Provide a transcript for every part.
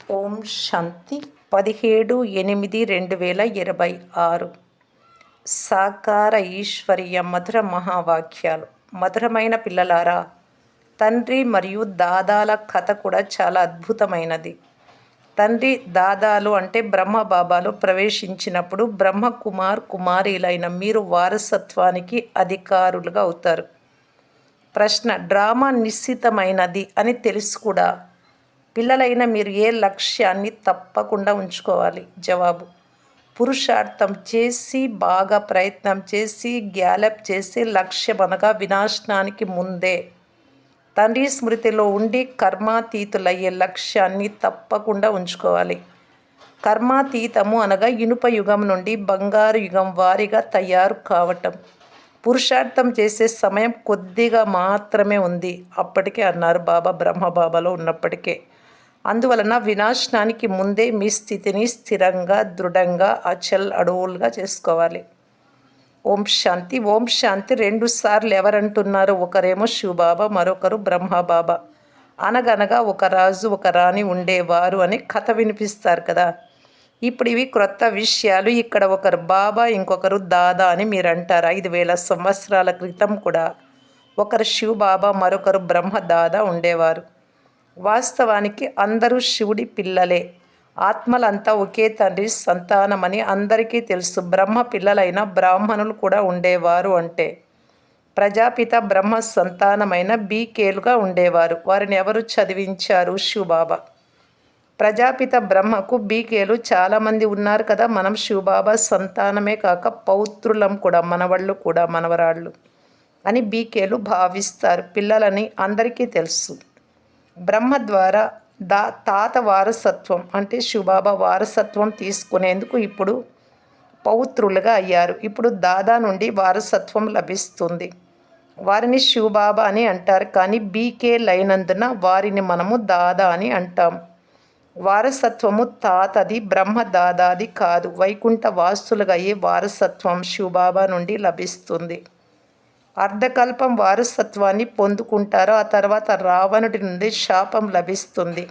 ఓం శాంతి 17/8/2026 సాకార ఈశ్వరీయ మధుర మహావాక్యాలు. మధురమైన పిల్లలారా, తండ్రి మరియు దాదాల కథ కూడా చాలా అద్భుతమైనది. తండ్రి దాదాలు అంటే బ్రహ్మబాబాలు ప్రవేశించినప్పుడు బ్రహ్మకుమార్ కుమారీలైన మీరు వారసత్వానికి అధికారులుగా అవుతారు. ప్రశ్న: డ్రామా నిశ్చితమైనది అని తెలుసు కూడా పిల్లలైన మీరు ఏ లక్ష్యాన్ని తప్పకుండా ఉంచుకోవాలి? జవాబు: పురుషార్థం చేసి, బాగా ప్రయత్నం చేసి, గ్యాలప్ చేసి, లక్ష్యం అనగా వినాశనానికి ముందే తండ్రి స్మృతిలో ఉండి కర్మాతీతులయ్యే లక్ష్యాన్ని తప్పకుండా ఉంచుకోవాలి. కర్మాతీతము అనగా ఇనుప యుగం నుండి బంగారు యుగం వారిగా తయారు కావటం. పురుషార్థం చేసే సమయం కొద్దిగా మాత్రమే ఉంది. అప్పటికే అన్నారు బాబా బ్రహ్మబాబాలో ఉన్నప్పటికే. అందువలన వినాశనానికి ముందే మీ స్థితిని స్థిరంగా, దృఢంగా, అచల్ అడోల్గా చేసుకోవాలి. ఓం శాంతి. ఓం శాంతి 2 సార్లు ఎవరంటున్నారు? ఒకరేమో శివబాబా, మరొకరు బ్రహ్మబాబా. అనగనగా ఒక రాజు ఒక రాణి ఉండేవారు అని కథ వినిపిస్తారు కదా. ఇప్పుడు ఇవి క్రొత్త విషయాలు. ఇక్కడ ఒకరు బాబా, ఇంకొకరు దాదా అని మీరు అంటారు. 5000 సంవత్సరాల క్రితం కూడా ఒకరు శివబాబా, మరొకరు బ్రహ్మ దాదా ఉండేవారు. వాస్తవానికి అందరూ శివుడి పిల్లలే. ఆత్మలంతా ఒకే తండ్రి సంతానమని అందరికీ తెలుసు. బ్రహ్మ పిల్లలైన బ్రాహ్మణులు కూడా ఉండేవారు. అంటే ప్రజాపిత బ్రహ్మ సంతానమైన బీకేలుగా ఉండేవారు. వారిని ఎవరు చదివించారు? శివబాబా. ప్రజాపిత బ్రహ్మకు బీకేలు చాలామంది ఉన్నారు కదా. మనం శివబాబా సంతానమే కాక పౌత్రులం కూడా, మనవళ్ళు కూడా, మనవరాళ్ళు అని బీకేలు భావిస్తారు. పిల్లలని అందరికీ తెలుసు. బ్రహ్మ ద్వారా తాత వారసత్వం అంటే శివబాబా వారసత్వం తీసుకునేందుకు ఇప్పుడు పౌత్రులుగా అయ్యారు. ఇప్పుడు దాదా నుండి వారసత్వం లభిస్తుంది. వారిని శివబాబా అని అంటారు. కానీ బీకే లైనందున వారిని మనము దాదా అని అంటాం. వారసత్వము తాతది, బ్రహ్మ దాదాది కాదు. వైకుంఠ వాసులుగా అయ్యే వారసత్వం శివబాబా నుండి లభిస్తుంది. అర్ధకల్పం వారసత్వాన్ని పొందుకుంటారు. ఆ తర్వాత రావణుడి నుండి శాపం లభిస్తుంది.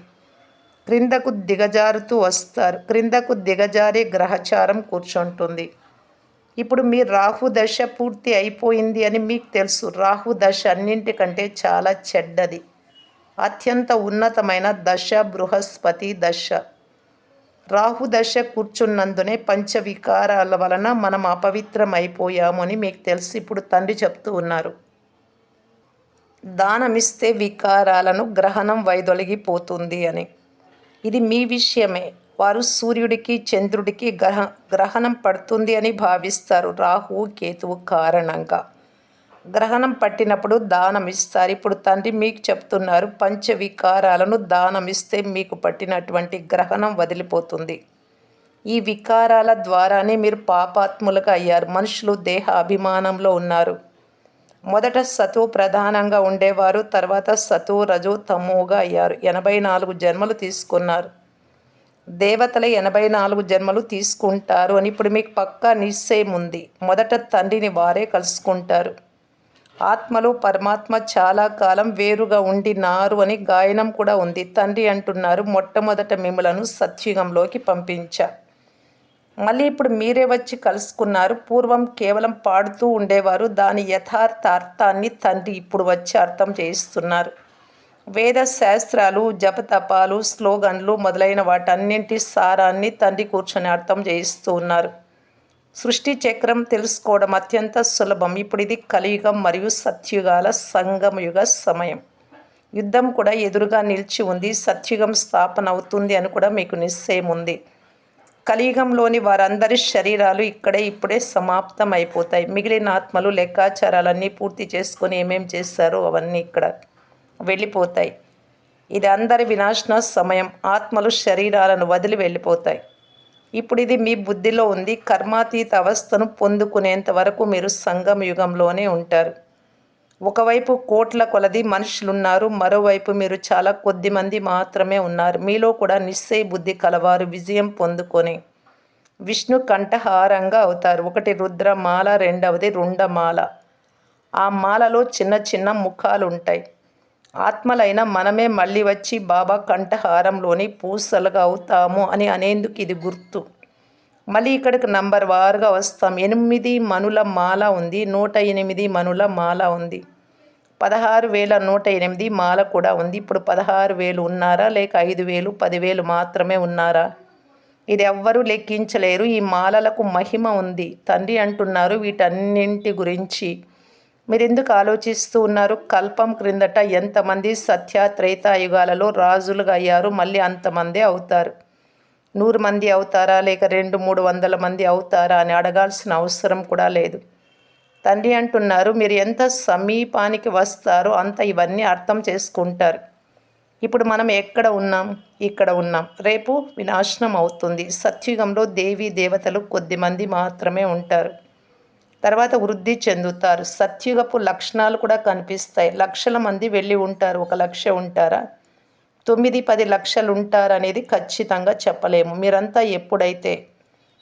క్రిందకు దిగజారుతూ వస్తారు. క్రిందకు దిగజారే గ్రహచారం కూర్చుంటుంది. ఇప్పుడు మీ రాహు దశ పూర్తి అయిపోయింది అని మీకు తెలుసు. రాహు దశ అన్నింటికంటే చాలా చెడ్డది. అత్యంత ఉన్నతమైన దశ బృహస్పతి దశ. రాహు దశ కూర్చున్నందునే పంచవికారాల వలన మనం అపవిత్రం అయిపోయాము అని మీకు తెలుసు. ఇప్పుడు తండ్రి చెప్తూ ఉన్నారు, దానమిస్తే వికారాలను గ్రహణం వైదొలిగిపోతుంది అని. ఇది మీ విషయమే. వారు సూర్యుడికి చంద్రుడికి గ్రహణం పడుతుంది అని భావిస్తారు. రాహువు కేతువు కారణంగా గ్రహణం పట్టినప్పుడు దానం ఇస్తారు. ఇప్పుడు తండ్రి మీకు చెప్తున్నారు, పంచవికారాలను దానమిస్తే మీకు పట్టినటువంటి గ్రహణం వదిలిపోతుంది. ఈ వికారాల ద్వారానే మీరు పాపాత్ములుగా అయ్యారు. మనుషులు దేహ అభిమానంలో ఉన్నారు. మొదట సతో ప్రధానంగా ఉండేవారు. తర్వాత సతో రజో తమోగా అయ్యారు. 84 జన్మలు తీసుకున్నారు. దేవతల 84 జన్మలు తీసుకుంటారు అని ఇప్పుడు మీకు పక్కా నిశ్చయం ఉంది. మొదట తండ్రిని వారే కలుసుకుంటారు. ఆత్మలో పరమాత్మ చాలా కాలం వేరుగా ఉండినారు అని గాయనం కూడా ఉంది. తండ్రి అంటున్నారు, మొట్టమొదట మిమ్మలను సత్యుగంలోకి పంపించా. మళ్ళీ ఇప్పుడు మీరే వచ్చి కలుసుకున్నారు. పూర్వం కేవలం పాడుతూ ఉండేవారు. దాని యథార్థ అర్థాన్ని తండ్రి ఇప్పుడు వచ్చి అర్థం చేయిస్తున్నారు. వేద శాస్త్రాలు, జపతపాలు, స్లోగన్లు మొదలైన వాటన్నింటి సారాన్ని తండ్రి కూర్చొని అర్థం చేయిస్తూ ఉన్నారు. సృష్టి చక్రం తెలుసుకోవడం అత్యంత సులభం. ఇప్పుడు ఇది కలియుగం మరియు సత్యుగాల సంగమయుగ సమయం. యుద్ధం కూడా ఎదురుగా నిలిచి ఉంది. సత్యుగం స్థాపన అవుతుంది అని కూడా మీకు నిశ్చయం ఉంది. కలియుగంలోని వారందరి శరీరాలు ఇక్కడే ఇప్పుడే సమాప్తం అయిపోతాయి. మిగిలిన ఆత్మలు లెక్కాచారాలన్నీ పూర్తి చేసుకొని ఏమేం చేస్తారో అవన్నీ ఇక్కడ వెళ్ళిపోతాయి. ఇది అందరి వినాశన సమయం. ఆత్మలు శరీరాలను వదిలి వెళ్ళిపోతాయి. ఇప్పుడు ఇది మీ బుద్ధిలో ఉంది. కర్మాతీత అవస్థను పొందుకునేంత వరకు మీరు సంగమ యుగంలోనే ఉంటారు. ఒకవైపు కోట్ల కొలది మనుషులున్నారు, మరోవైపు మీరు చాలా కొద్ది మంది మాత్రమే ఉన్నారు. మీలో కూడా నిశ్చయ బుద్ధి కలవారు విజయం పొందుకొని విష్ణు కంఠహారంగా అవుతారు. ఒకటి రుద్రమాల, రెండవది రుండమాల. ఆ మాలలో చిన్న చిన్న ముఖాలు ఉంటాయి. ఆత్మలైన మనమే మళ్ళీ వచ్చి బాబా కంఠహారంలోని పూసలుగా అవుతాము అని అనేందుకు ఇది గుర్తు. మళ్ళీ ఇక్కడికి నంబర్ వారుగా వస్తాం. 8 మనుల మాల ఉంది, 108 మనుల మాల ఉంది, 16,108 మాల కూడా ఉంది. ఇప్పుడు 16,000 ఉన్నారా, లేక 5,000 10,000 మాత్రమే ఉన్నారా? ఇది ఎవ్వరూ లెక్కించలేరు. ఈ మాలలకు మహిమ ఉంది. తండ్రి అంటున్నారు వీటన్నింటి గురించి మీరెందుకు ఆలోచిస్తూ ఉన్నారు? కల్పం క్రిందట ఎంతమంది సత్య త్రేతాయుగాలలో రాజులుగా అయ్యారు, మళ్ళీ అంతమందే అవుతారు. 100 మంది అవుతారా, లేక 200-300 మంది అవుతారా అని అడగాల్సిన అవసరం కూడా లేదు. తండ్రి అంటున్నారు మీరు ఎంత సమీపానికి వస్తారో అంత ఇవన్నీ అర్థం చేసుకుంటారు. ఇప్పుడు మనం ఎక్కడ ఉన్నాం? ఇక్కడ ఉన్నాం. రేపు వినాశనం అవుతుంది. సత్యుగంలో దేవీ దేవతలు కొద్దిమంది మాత్రమే ఉంటారు. తర్వాత వృద్ధి చెందుతారు. సత్యుగపు లక్షణాలు కూడా కనిపిస్తాయి. లక్షల మంది వెళ్ళి ఉంటారు. 1,00,000 ఉంటారా, 9-10 లక్షలు ఉంటారనేది ఖచ్చితంగా చెప్పలేము. మీరంతా ఎప్పుడైతే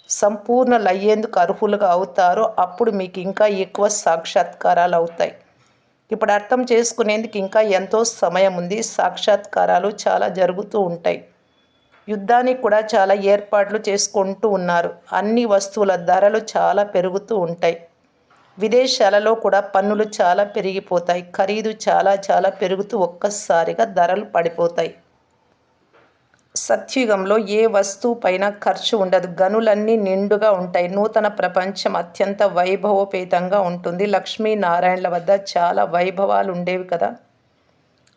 సంపూర్ణలు అయ్యేందుకు అర్హులుగా అవుతారో అప్పుడు మీకు ఇంకా ఎక్కువ సాక్షాత్కారాలు అవుతాయి. ఇప్పుడు అర్థం చేసుకునేందుకు ఇంకా ఎంతో సమయం ఉంది. సాక్షాత్కారాలు చాలా జరుగుతూ ఉంటాయి. యుద్ధానికి కూడా చాలా ఏర్పాట్లు చేసుకుంటూ ఉన్నారు. అన్ని వస్తువుల ధరలు చాలా పెరుగుతూ ఉంటాయి. విదేశాలలో కూడా పన్నులు చాలా పెరిగిపోతాయి. ఖరీదు చాలా చాలా పెరుగుతూ ఒక్కసారిగా ధరలు పడిపోతాయి. సత్యుగంలో ఏ వస్తువు పైన ఖర్చు ఉండదు. గనులన్నీ నిండుగా ఉంటాయి. నూతన ప్రపంచం అత్యంత వైభవోపేతంగా ఉంటుంది. లక్ష్మీనారాయణల వద్ద చాలా వైభవాలు ఉండేవి కదా.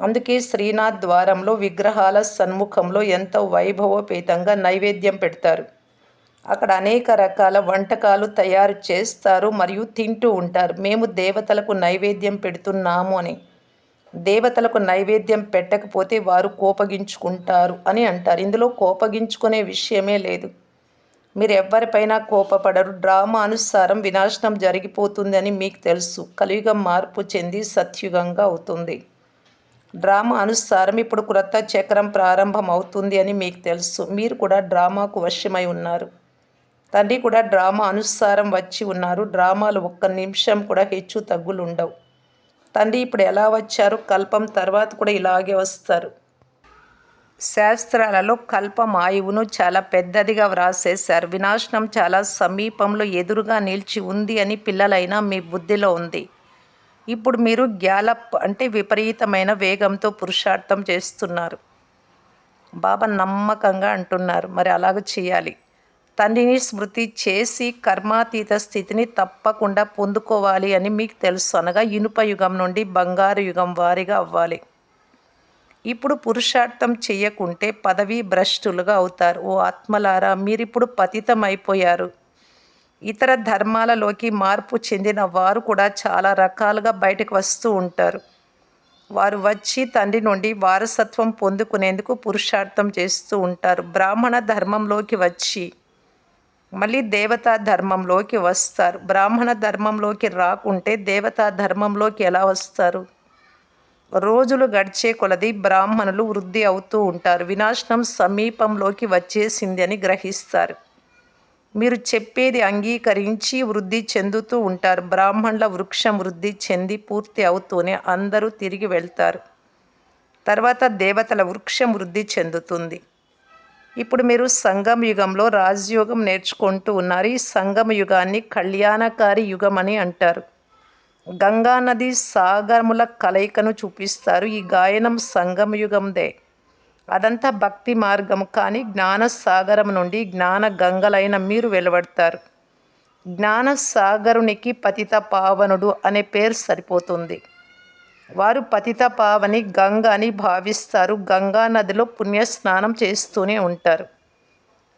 అందుకే శ్రీనాథ్ ద్వారంలో విగ్రహాల సన్ముఖంలో ఎంతో వైభవోపేతంగా నైవేద్యం పెడతారు. అక్కడ అనేక రకాల వంటకాలు తయారు చేస్తారు మరియు తింటూ ఉంటారు. మేము దేవతలకు నైవేద్యం పెడుతున్నాము అని. దేవతలకు నైవేద్యం పెట్టకపోతే వారు కోపగించుకుంటారు అని అంటారు. ఇందులో కోపగించుకునే విషయమే లేదు. మీరు ఎవరిపైనా కోపపడరు. డ్రామా అనుసారం వినాశనం జరిగిపోతుంది అని మీకు తెలుసు. కలియుగం మార్పు చెంది సత్యుగంగా అవుతుంది. డ్రామా అనుసారం ఇప్పుడు క్రొత్త చక్రం ప్రారంభం అవుతుంది అని మీకు తెలుసు. మీరు కూడా డ్రామాకు వశమై ఉన్నారు. తండ్రి కూడా డ్రామా అనుసారం వచ్చి ఉన్నారు. డ్రామాలు ఒక్క నిమిషం కూడా హెచ్చు తగ్గులు ఉండవు. తండ్రి ఇప్పుడు ఎలా వచ్చారు, కల్పం తర్వాత కూడా ఇలాగే వస్తారు. శాస్త్రాలలో కల్పం ఆయువును చాలా పెద్దదిగా వ్రాసేశారు. వినాశనం చాలా సమీపంలో ఎదురుగా నిలిచి ఉంది అని పిల్లలైనా మీ బుద్ధిలో ఉంది. ఇప్పుడు మీరు గ్యాలప్ అంటే విపరీతమైన వేగంతో పురుషార్థం చేస్తున్నారు. బాబా నమ్మకంగా అంటున్నారు మరి అలాగ చేయాలి. తండ్రిని స్మృతి చేసి కర్మాతీత స్థితిని తప్పకుండా పొందుకోవాలి అని మీకు తెలుసు. అనగా ఇనుప యుగం నుండి బంగారు యుగం వారిగా అవ్వాలి. ఇప్పుడు పురుషార్థం చెయ్యకుంటే పదవీ భ్రష్టులుగా అవుతారు. ఓ ఆత్మలారా, మీరిప్పుడు పతితం అయిపోయారు. ఇతర ధర్మాలలోకి మార్పు చెందిన వారు కూడా చాలా రకాలుగా బయటకు వస్తూ ఉంటారు. వారు వచ్చి తండ్రి నుండి వారసత్వం పొందుకునేందుకు పురుషార్థం చేస్తూ ఉంటారు. బ్రాహ్మణ ధర్మంలోకి వచ్చి మళ్ళీ దేవతా ధర్మంలోకి వస్తారు. బ్రాహ్మణ ధర్మంలోకి రాకుంటే దేవతా ధర్మంలోకి ఎలా వస్తారు? రోజులు గడిచే కొలది బ్రాహ్మణులు వృద్ధి అవుతూ ఉంటారు. వినాశనం సమీపంలోకి వచ్చేసింది అని గ్రహిస్తారు. మీరు చెప్పేది అంగీకరించి వృద్ధి చెందుతూ ఉంటారు. బ్రాహ్మణుల వృక్షం వృద్ధి చెంది పూర్తి అవుతూనే అందరూ తిరిగి వెళ్తారు. తర్వాత దేవతల వృక్షం వృద్ధి చెందుతుంది. ఇప్పుడు మీరు సంగమ యుగంలో రాజయోగం నేర్చుకుంటూ ఉన్నారు. ఈ సంగమ యుగాన్ని కళ్యాణకారి యుగం అని అంటారు. గంగా నది సాగరముల కలయికను చూపిస్తారు. ఈ గాయనం సంగమ యుగందే. అదంతా భక్తి మార్గము. కానీ జ్ఞానసాగరం నుండి జ్ఞాన గంగలైన మీరు వెలువడతారు. జ్ఞానసాగరునికి పతిత పావనుడు అనే పేరు సరిపోతుంది. వారు పతిత పావని గంగ అని భావిస్తారు. గంగా నదిలో పుణ్యస్నానం చేస్తూనే ఉంటారు.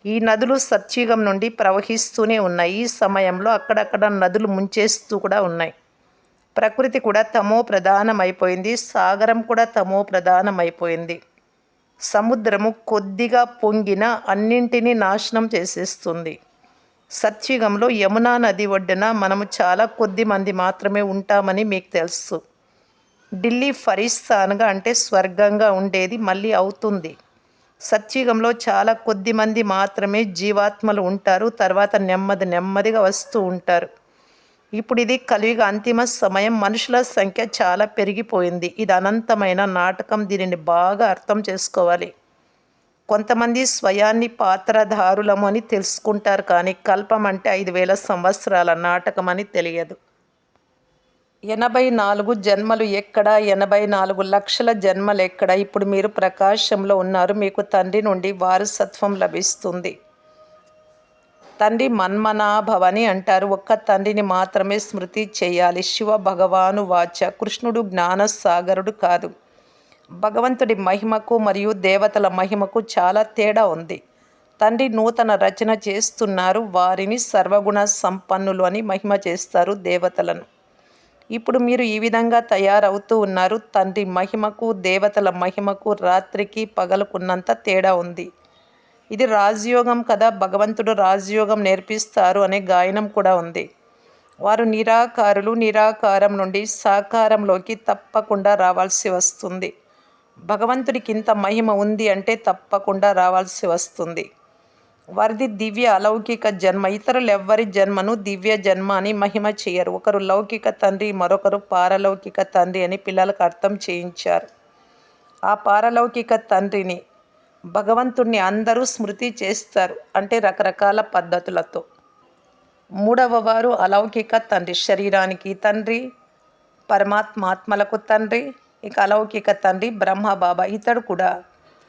ఈ నదులు సత్యుగం నుండి ప్రవహిస్తూనే ఉన్నాయి. ఈ సమయంలో అక్కడక్కడ నదులు ముంచేస్తూ కూడా ఉన్నాయి. ప్రకృతి కూడా తమో ప్రధానమైపోయింది. సాగరం కూడా తమో ప్రధానమైపోయింది. సముద్రము కొద్దిగా పొంగిన అన్నింటినీ నాశనం చేసేస్తుంది. సత్యుగంలో యమునా నది ఒడ్డున మనము చాలా కొద్ది మంది మాత్రమే ఉంటామని మీకు తెలుసు. ఢిల్లీ ఫరిస్తాన్గా అంటే స్వర్గంగా ఉండేది మళ్ళీ అవుతుంది. సత్యుగంలో చాలా కొద్ది మంది మాత్రమే జీవాత్మలు ఉంటారు. తర్వాత నెమ్మదిగా వస్తూ ఉంటారు. ఇప్పుడు ఇది కలియుగ అంతిమ సమయం. మనుషుల సంఖ్య చాలా పెరిగిపోయింది. ఇది అనంతమైన నాటకం. దీనిని బాగా అర్థం చేసుకోవాలి. కొంతమంది స్వయాన్ని పాత్రధారులము అని తెలుసుకుంటారు, కానీ కల్పం అంటే 5000 సంవత్సరాల నాటకం అని తెలియదు. 84 జన్మలు ఎక్కడ? 84 లక్షల జన్మలు ఎక్కడ? ఇప్పుడు మీరు ప్రకాశంలో ఉన్నారు. మీకు తండ్రి నుండి వారసత్వం లభిస్తుంది. తండ్రి మన్మనాభవని అంటారు. ఒక్క తండ్రిని మాత్రమే స్మృతి చేయాలి. శివ భగవాను వాచ. కృష్ణుడు జ్ఞానసాగరుడు కాదు. భగవంతుడి మహిమకు మరియు దేవతల మహిమకు చాలా తేడా ఉంది. తండ్రి నూతన రచన చేస్తున్నారు. వారిని సర్వగుణ సంపన్నులు అని మహిమ చేస్తారు దేవతలను. ఇప్పుడు మీరు ఈ విధంగా తయారవుతూ ఉన్నారు. తండ్రి మహిమకు దేవతల మహిమకు రాత్రికి పగలుకున్నంత తేడా ఉంది. ఇది రాజయోగం కదా. భగవంతుడు రాజయోగం నేర్పిస్తారు అనే గాయనం కూడా ఉంది. వారు నిరాకారులు. నిరాకారం నుండి సాకారంలోకి తప్పకుండా రావాల్సి వస్తుంది. భగవంతుడికి ఇంత మహిమ ఉంది అంటే తప్పకుండా రావాల్సి వస్తుంది. వారిది దివ్య అలౌకిక జన్మ. ఇతరులెవ్వరి జన్మను దివ్య జన్మ అని మహిమ చేయరు. ఒకరు లౌకిక తండ్రి, మరొకరు పారలౌకిక తండ్రి అని పిల్లలకు అర్థం చేయించారు. ఆ పారలౌకిక తండ్రిని, భగవంతుణ్ణి అందరూ స్మృతి చేస్తారు, అంటే రకరకాల పద్ధతులతో. మూడవ వారు అలౌకిక తండ్రి. శరీరానికి తండ్రి, పరమాత్మాత్మలకు తండ్రి. ఇక అలౌకిక తండ్రి బ్రహ్మ బాబా. ఇతడు కూడా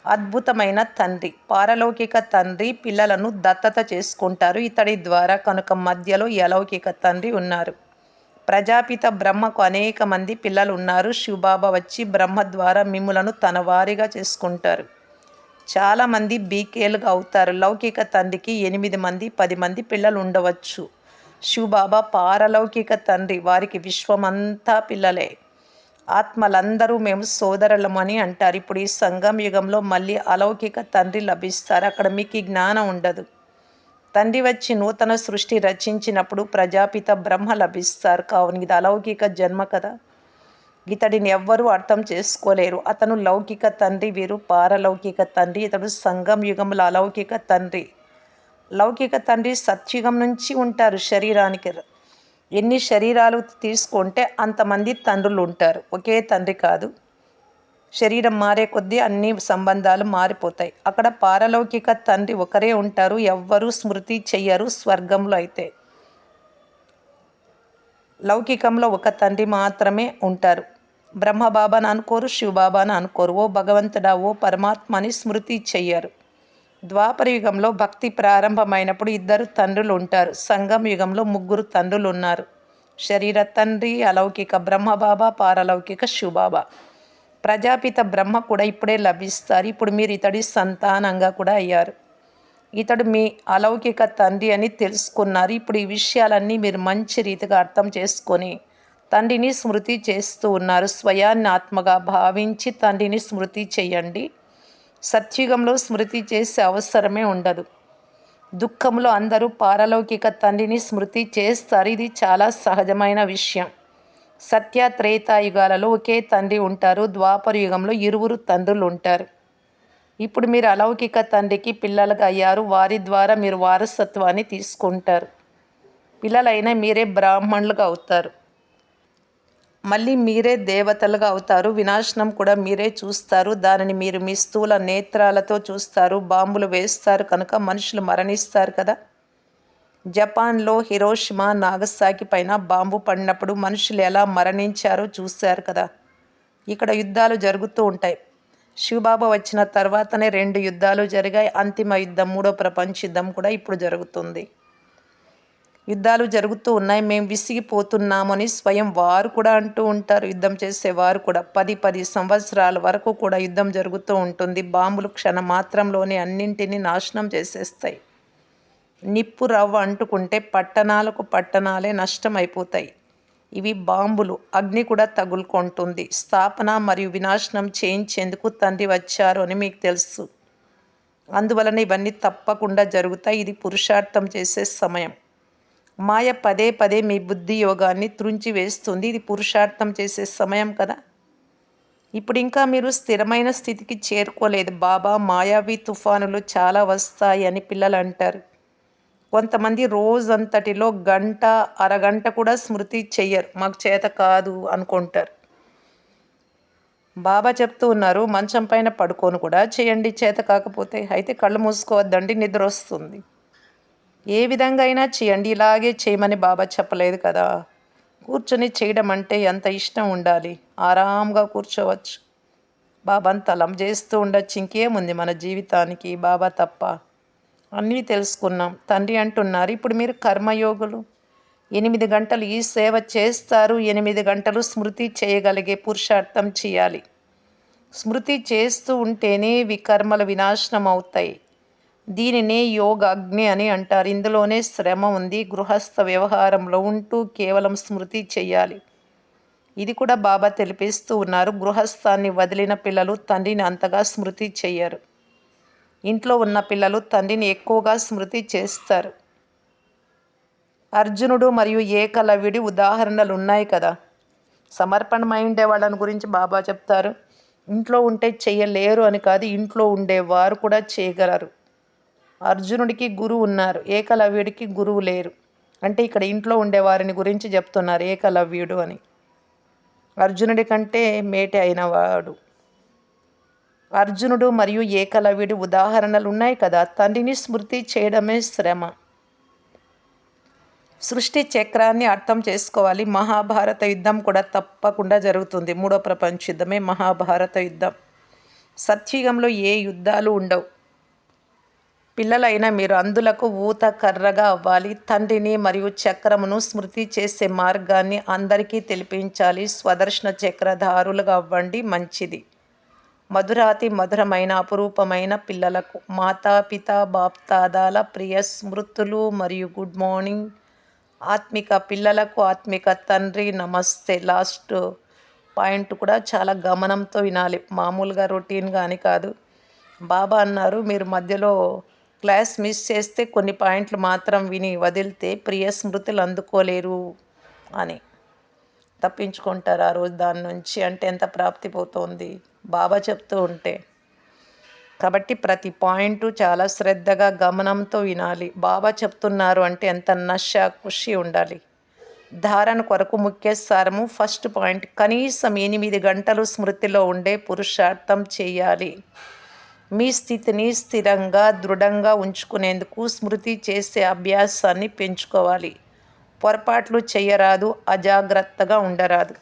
అద్భుతమైన తండ్రి. పారలౌకిక తండ్రి పిల్లలను దత్తత చేసుకుంటారు ఇతడి ద్వారా. కనుక మధ్యలో ఈ అలౌకిక తండ్రి ఉన్నారు. ప్రజాపిత బ్రహ్మకు అనేక మంది పిల్లలు ఉన్నారు. శివబాబా వచ్చి బ్రహ్మ ద్వారా మిమ్ములను తన వారిగా చేసుకుంటారు. చాలామంది బీకేలుగా అవుతారు. లౌకిక తండ్రికి 8 మంది 10 మంది పిల్లలు ఉండవచ్చు. శివబాబా పారలౌకిక తండ్రి. వారికి విశ్వమంతా పిల్లలే. ఆత్మలందరూ మేము సోదరులమని అంటారు. ఇప్పుడు ఈ సంగం యుగంలో మళ్ళీ అలౌకిక తండ్రి లభిస్తారు. అక్కడ మీకు జ్ఞానం ఉండదు. తండ్రి వచ్చి నూతన సృష్టి రచించినప్పుడు ప్రజాపిత బ్రహ్మ లభిస్తారు. కావున ఇది అలౌకిక జన్మ కదా. ఇతడిని ఎవ్వరూ అర్థం చేసుకోలేరు. అతను లౌకిక తండ్రి, వీరు పారలౌకిక తండ్రి. ఇతడు సంగం యుగంలో అలౌకిక తండ్రి. లౌకిక తండ్రి సత్యుగం నుంచి ఉంటారు. శరీరానికి ఎన్ని శరీరాలు తీసుకుంటే అంతమంది తండ్రులు ఉంటారు. ఒకే తండ్రి కాదు. శరీరం మారే కొద్దీ అన్ని సంబంధాలు మారిపోతాయి. అక్కడ పారలౌకిక తండ్రి ఒకరే ఉంటారు. ఎవ్వరూ స్మృతి చెయ్యరు. స్వర్గంలో అయితే లౌకికంలో ఒక తండ్రి మాత్రమే ఉంటారు. బ్రహ్మబాబాను అనుకోరు, శివబాబాను అనుకోరు. ఓ భగవంతుడా, ఓ పరమాత్మ అని స్మృతి చెయ్యరు. ద్వాపర యుగంలో భక్తి ప్రారంభమైనప్పుడు 2 తండ్రులు ఉంటారు. సంగం యుగంలో 3 తండ్రులు ఉన్నారు. శరీర తండ్రి, అలౌకిక బ్రహ్మబాబా, పారలౌకిక శివబాబా. ప్రజాపిత బ్రహ్మ కూడా ఇప్పుడే లభిస్తారు. ఇప్పుడు మీరు ఇతడి సంతానంగా కూడా అయ్యారు. ఇతడు మీ అలౌకిక తండ్రి అని తెలుసుకున్నారు. ఇప్పుడు ఈ విషయాలన్నీ మీరు మంచి రీతిగా అర్థం చేసుకొని తండ్రిని స్మృతి చేస్తూ ఉన్నారు. స్వయాన్ని ఆత్మగా భావించి తండ్రిని స్మృతి చేయండి. సత్యుగంలో స్మృతి చేసే అవసరమే ఉండదు. దుఃఖంలో అందరూ పారలౌకిక తండ్రిని స్మృతి చేస్తారు. ఇది చాలా సహజమైన విషయం. సత్య త్రేతాయుగాలలో ఒకే తండ్రి ఉంటారు. ద్వాపర యుగంలో 2 తండ్రులు ఉంటారు. ఇప్పుడు మీరు అలౌకిక తండ్రికి పిల్లలుగా అయ్యారు. వారి ద్వారా మీరు వారసత్వాన్ని తీసుకుంటారు. పిల్లలైన మీరే బ్రాహ్మణులుగా అవుతారు. మళ్ళీ మీరే దేవతలుగా అవుతారు. వినాశనం కూడా మీరే చూస్తారు. దానిని మీరు మీ స్థూల నేత్రాలతో చూస్తారు. బాంబులు వేస్తారు కనుక మనుషులు మరణిస్తారు కదా. జపాన్లో హిరోషిమా, నాగసాకి పైన బాంబు పడినప్పుడు మనుషులు ఎలా మరణించారో చూశారు కదా. ఇక్కడ యుద్ధాలు జరుగుతూ ఉంటాయి. శివబాబా వచ్చిన తర్వాతనే 2 యుద్ధాలు జరిగాయి. అంతిమ యుద్ధం, 3వ ప్రపంచ యుద్ధం కూడా ఇప్పుడు జరుగుతుంది. యుద్ధాలు జరుగుతూ ఉన్నాయి, మేము విసిగిపోతున్నామని స్వయం వారు కూడా అంటూ ఉంటారు. యుద్ధం చేసేవారు కూడా 10 సంవత్సరాల వరకు కూడా యుద్ధం జరుగుతూ ఉంటుంది. బాంబులు క్షణ మాత్రంలోనే అన్నింటినీ నాశనం చేసేస్తాయి. నిప్పు రవ్వ అంటుకుంటే పట్టణాలకు పట్టణాలే నష్టం అయిపోతాయి. ఇవి బాంబులు. అగ్ని కూడా తగులుకుంటుంది. స్థాపన మరియు వినాశనం చేయించేందుకు తండ్రి వచ్చారు అని మీకు తెలుసు. అందువలన ఇవన్నీ తప్పకుండా జరుగుతాయి. ఇది పురుషార్థం చేసే సమయం. మాయ పదే మీ బుద్ధి యోగాన్ని త్రుంచి వేస్తుంది. ఇది పురుషార్థం చేసే సమయం కదా. ఇప్పుడు ఇంకా మీరు స్థిరమైన స్థితికి చేరుకోలేదు. బాబా మాయావి తుఫానులు చాలా వస్తాయి అని పిల్లలు అంటారు. కొంతమంది రోజంతటిలో గంట, అరగంట కూడా స్మృతి చెయ్యరు. మాకు చేత కాదు అనుకుంటారు. బాబా చెప్తూ ఉన్నారు, మంచం పైన పడుకొని కూడా చేయండి చేత కాకపోతే. అయితే కళ్ళు మూసుకోవద్దండి, నిద్ర వస్తుంది. ఏ విధంగా అయినా చేయండి, ఇలాగే చేయమని బాబా చెప్పలేదు కదా. కూర్చొని చేయడం అంటే ఎంత ఇష్టం ఉండాలి. ఆరాంగా కూర్చోవచ్చు. బాబాని తలం చేస్తూ ఉండొచ్చు. ఇంకేముంది మన జీవితానికి బాబా తప్ప. అన్నీ తెలుసుకున్నాం. తండ్రి అంటున్నారు, ఇప్పుడు మీరు కర్మయోగులు. 8 గంటలు ఈ సేవ చేస్తారు. 8 గంటలు స్మృతి చేయగలిగే పురుషార్థం చేయాలి. స్మృతి చేస్తూ ఉంటేనే వికర్మల వినాశనం అవుతాయి. దీనినే యోగాగ్ని అని అంటారు. ఇందులోనే శ్రమ ఉంది. గృహస్థ వ్యవహారంలో ఉంటూ కేవలం స్మృతి చెయ్యాలి. ఇది కూడా బాబా తెలిపిస్తూ ఉన్నారు. గృహస్థాన్ని వదిలిన పిల్లలు తండ్రిని అంతగా స్మృతి చెయ్యరు. ఇంట్లో ఉన్న పిల్లలు తండ్రిని ఎక్కువగా స్మృతి చేస్తారు. అర్జునుడు మరియు ఏకలవ్యుడి ఉదాహరణలు ఉన్నాయి కదా. సమర్పణమై ఉండే వాళ్ళని గురించి బాబా చెప్తారు. ఇంట్లో ఉంటే చెయ్యలేరు అని కాదు, ఇంట్లో ఉండేవారు కూడా చేయగలరు. అర్జునుడికి గురువు ఉన్నారు, ఏకలవ్యుడికి గురువు లేరు. అంటే ఇక్కడ ఇంట్లో ఉండేవారిని గురించి చెప్తున్నారు ఏకలవ్యుడు అని. అర్జునుడి కంటే మేటి అయినవాడు. అర్జునుడు మరియు ఏకలవ్యుడి ఉదాహరణలు ఉన్నాయి కదా. తండ్రిని స్మృతి చేయడమే శ్రమ. సృష్టి చక్రాన్ని అర్థం చేసుకోవాలి. మహాభారత యుద్ధం కూడా తప్పకుండా జరుగుతుంది. 3వ ప్రపంచ యుద్ధమే మహాభారత యుద్ధం. సత్యుగంలో ఏ యుద్ధాలు ఉండవు. పిల్లలైన మీరు అందులకు ఊత కర్రగా అవ్వాలి. తండ్రిని మరియు చక్రమును స్మృతి చేసే మార్గాన్ని అందరికీ తెలిపించాలి. స్వదర్శన చక్రధారులుగా అవ్వండి, మంచిది. మధురాతి మధురమైన అపురూపమైన పిల్లలకు మాతాపిత బాప్దాదాల ప్రియ స్మృతులు మరియు గుడ్ మార్నింగ్. ఆత్మిక పిల్లలకు ఆత్మిక తండ్రి నమస్తే. లాస్ట్ పాయింట్ కూడా చాలా గమనంతో వినాలి, మామూలుగా రొటీన్గా అని కాదు. బాబా అన్నారు, మీరు మధ్యలో క్లాస్ మిస్ చేస్తే కొన్ని పాయింట్లు మాత్రం విని వదిలితే ప్రియ స్మృతులు అందుకోలేరు అని తప్పించుకుంటారు ఆ రోజు దాని నుంచి. అంటే ఎంత ప్రాప్తి పోతుంది బాబా చెప్తూ ఉంటే. కాబట్టి ప్రతి పాయింట్ చాలా శ్రద్ధగా గమనంతో వినాలి. బాబా చెప్తున్నారు అంటే ఎంత నష ఖుషి ఉండాలి. ధారణ కొరకు ముఖ్య సారము. ఫస్ట్ పాయింట్, కనీసం 8 గంటలు స్మృతిలో ఉండే పురుషార్థం చేయాలి. మీ స్థితిని స్థిరంగా దృఢంగా ఉంచుకునేందుకు స్మృతి చేసే అభ్యాసాన్ని పెంచుకోవాలి. పొరపాట్లు చేయరాదు, అజాగ్రత్తగా ఉండరాదు.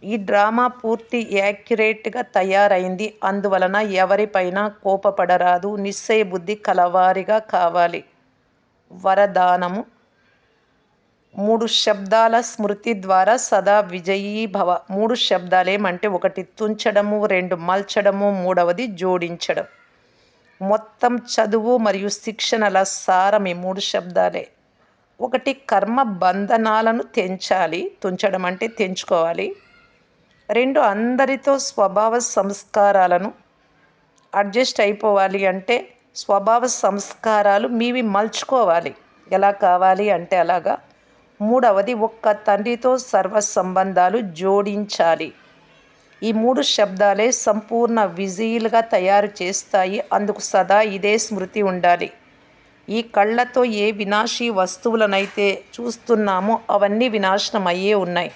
ఈ డ్రామా పూర్తి యాక్యురేట్గా తయారైంది. అందువలన ఎవరిపైన కోపపడరాదు. నిశ్చయ బుద్ధి కలవారిగా కావాలి. వరదానము. 3 శబ్దాల స్మృతి ద్వారా సదా విజయీ భవ. 3 శబ్దాలేమంటే 1 తుంచడము, 2 మల్చడము, 3వది జోడించడం. మొత్తం చదువు మరియు శిక్షణల సారం ఈ 3 శబ్దాలే. 1 కర్మ బంధనాలను తెంచాలి. తుంచడం అంటే తెంచుకోవాలి. 2 అందరితో స్వభావ సంస్కారాలను అడ్జస్ట్ అయిపోవాలి. అంటే స్వభావ సంస్కారాలు మీవి మలుచుకోవాలి. ఎలా కావాలి అంటే అలాగా. 3వది ఒక్క తండ్రితో సర్వ సంబంధాలు జోడించాలి. ఈ 3 శబ్దాలే సంపూర్ణ విజయులుగా తయారు చేస్తాయి. అందుకు సదా ఇదే స్మృతి ఉండాలి. ఈ కళ్ళతో ఏ వినాశీ వస్తువులనైతే చూస్తున్నామో అవన్నీ వినాశనం అయ్యే ఉన్నాయి.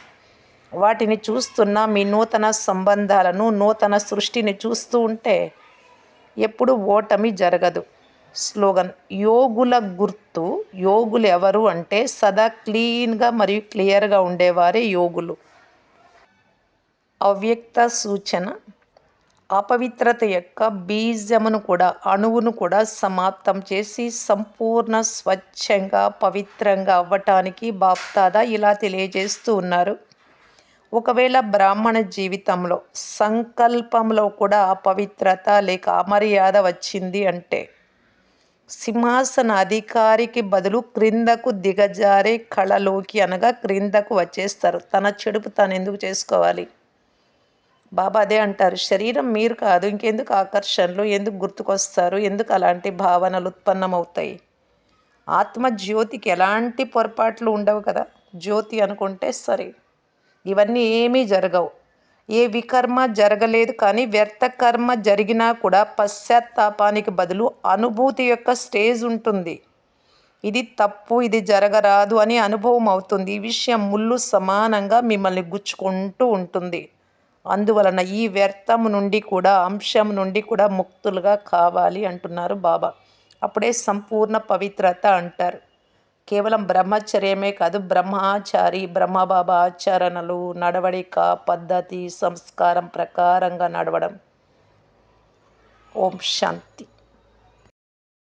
వాటిని చూస్తున్న మీ నూతన సంబంధాలను, నూతన సృష్టిని చూస్తూ ఉంటే ఎప్పుడు ఓటమి జరగదు. స్లోగన్. యోగుల గుర్తు. యోగులు ఎవరు అంటే సదా క్లీన్గా మరియు క్లియర్గా ఉండేవారే యోగులు. అవ్యక్త సూచన. అపవిత్రత యొక్క బీజమును కూడా, అణువును కూడా సమాప్తం చేసి సంపూర్ణ స్వచ్ఛంగా పవిత్రంగా అవ్వటానికి బాప్దాదా ఇలా తెలియజేస్తూ ఉన్నారు. ఒకవేళ బ్రాహ్మణ జీవితంలో సంకల్పంలో కూడా అపవిత్రత లేక అమర్యాద వచ్చింది అంటే సింహాసన అధికారికి బదులు క్రిందకు దిగజారే కళలోకి, అనగా క్రిందకు వచ్చేస్తారు. తన చెడుపు తాను ఎందుకు చేసుకోవాలి. బాబా అదే అంటారు, శరీరం మీరు కాదు, ఇంకెందుకు ఆకర్షణలు, ఎందుకు గుర్తుకొస్తారు, ఎందుకు అలాంటి భావనలు ఉత్పన్నమవుతాయి. ఆత్మ జ్యోతికి ఎలాంటి పొరపాట్లు ఉండవు కదా. జ్యోతి అనుకుంటే సరే, ఇవన్నీ ఏమీ జరగవు. ఏ వికర్మ జరగలేదు. కానీ వ్యర్థ కర్మ జరిగినా కూడా పశ్చాత్తాపానికి బదులు అనుభూతి యొక్క స్టేజ్ ఉంటుంది. ఇది తప్పు, ఇది జరగరాదు అని అనుభవం అవుతుంది. ఈ విషయం ముళ్ళు సమానంగా మిమ్మల్ని గుచ్చుకుంటూ ఉంటుంది. అందువలన ఈ వ్యర్థం నుండి కూడా, అంశం నుండి కూడా ముక్తులుగా కావాలి అంటున్నారు బాబా. అప్పుడే సంపూర్ణ పవిత్రత అంటారు. కేవలం బ్రహ్మచర్యమే కాదు, బ్రహ్మచారి, బ్రహ్మబాబా ఆచరణలు, నడవడిక, పద్ధతి, సంస్కారం ప్రకారంగా నడవడం. ఓం శాంతి.